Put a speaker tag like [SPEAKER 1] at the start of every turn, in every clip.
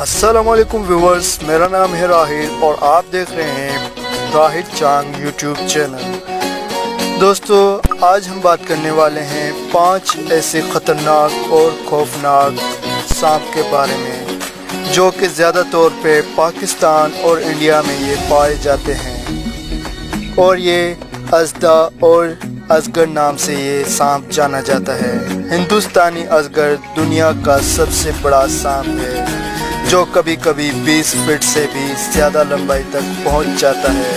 [SPEAKER 1] अस्सलामुअलैकुम व्यूवर्स, मेरा नाम है राहिल और आप देख रहे हैं राहिल चांग यूट्यूब चैनल। दोस्तों, आज हम बात करने वाले हैं 5 ऐसे ख़तरनाक और खौफनाक सांप के बारे में जो कि ज़्यादा तौर पे पाकिस्तान और इंडिया में ये पाए जाते हैं और ये अज़दा और अजगर नाम से ये सांप जाना जाता है। हिंदुस्तानी अजगर दुनिया का सबसे बड़ा सांप है जो कभी कभी 20 फीट से भी ज़्यादा लंबाई तक पहुंच जाता है।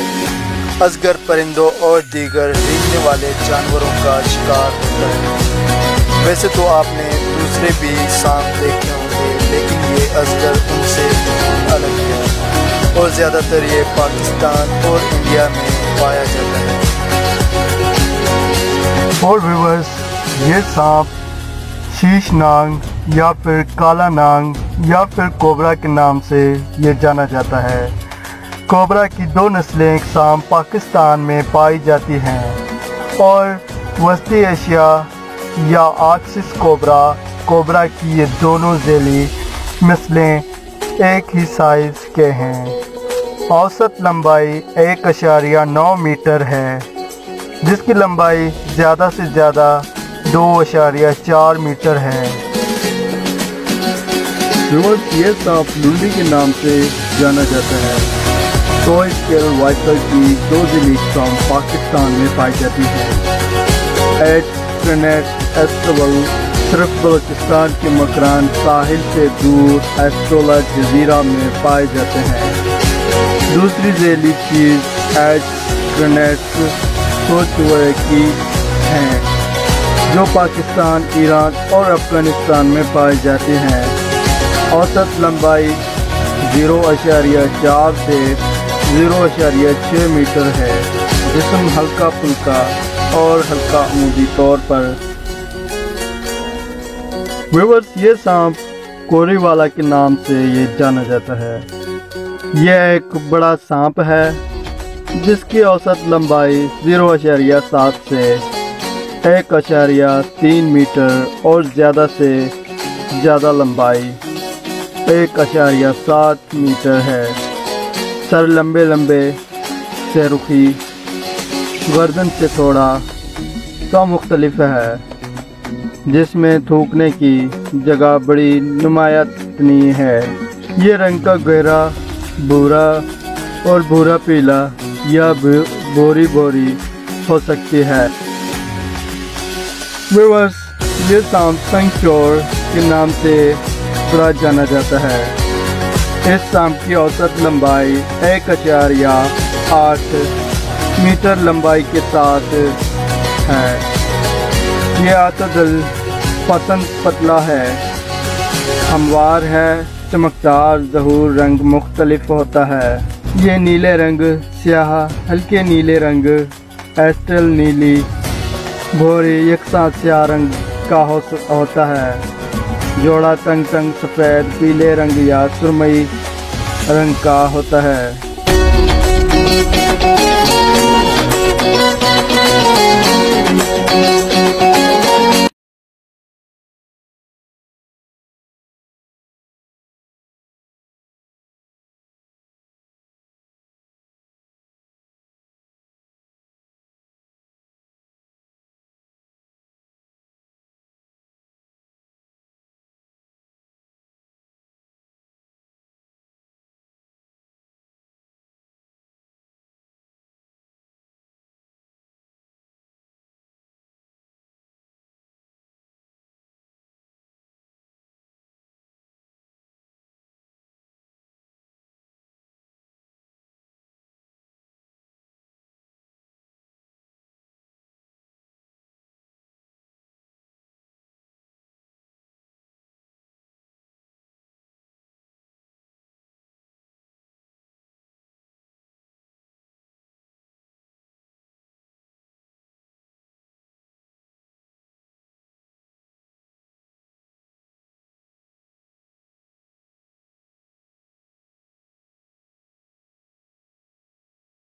[SPEAKER 1] अजगर परिंदों और दीगर रेंगने वाले जानवरों का शिकार होता है। वैसे तो आपने दूसरे भी सांप देखे होंगे, लेकिन ये अजगर उनसे अलग है और ज़्यादातर ये पाकिस्तान और इंडिया में पाया जाता है। और व्यूअर्स, ये सांप शीश नांग या फिर काला नांग या फिर कोबरा के नाम से ये जाना जाता है। कोबरा की 2 नस्लें सांप पाकिस्तान में पाई जाती हैं और वस्ती एशिया या आक्सिस कोबरा की ये दोनों झेली नस्लें एक ही साइज़ के हैं। औसत लंबाई 1.9 मीटर है, जिसकी लंबाई ज़्यादा से ज़्यादा 2.4 मीटर है। ये सांप लुंडी के नाम से जाना जाता है। टॉय स्केल वाइपर की 2 झेली सांप पाकिस्तान में पाई जाती है। एस्ट्रोवल सिर्फ बलूचिस्तान के मकरान साहिल से दूर एस्ट्रोला जजीरा में पाए जाते हैं। दूसरी झेली चीज़ की हैं जो पाकिस्तान, ईरान और अफगानिस्तान में पाए जाते हैं। औसत लंबाई 0.4 से 0.6 मीटर है। जिस्म हल्का फुल्का और हल्का अमूदी तौर पर। व्यूअर्स, ये सांप कोरी वाला के नाम से ये जाना जाता है। यह एक बड़ा सांप है जिसकी औसत लंबाई 0.7 से 1.3 मीटर और ज़्यादा से ज़्यादा लंबाई 1.7 मीटर है। सर लंबे लंबे से रुखी, गर्दन से थोड़ा तो मुख्तलिफ है, जिसमें थूकने की जगह बड़ी नुमायातनी है। ये रंग का गहरा भूरा और भूरा पीला या भूरी भूरी हो सकती है। व्यूअर्स, ये सांप संगचोर के नाम से बुरा जाना जाता है। इस सांप की औसत लंबाई 1.8 मीटर लंबाई के साथ है। ये आतदल पसंद पतला है, हमवार है, चमकदार ज़हूर रंग मुख्तलिफ होता है। ये नीले रंग, स्याह, हल्के नीले रंग, एस्टल नीली, भूरी, यकसा स्याह रंग का होता है। जोड़ा तंग सफ़ेद, पीले रंग या सुरमई रंग का होता है।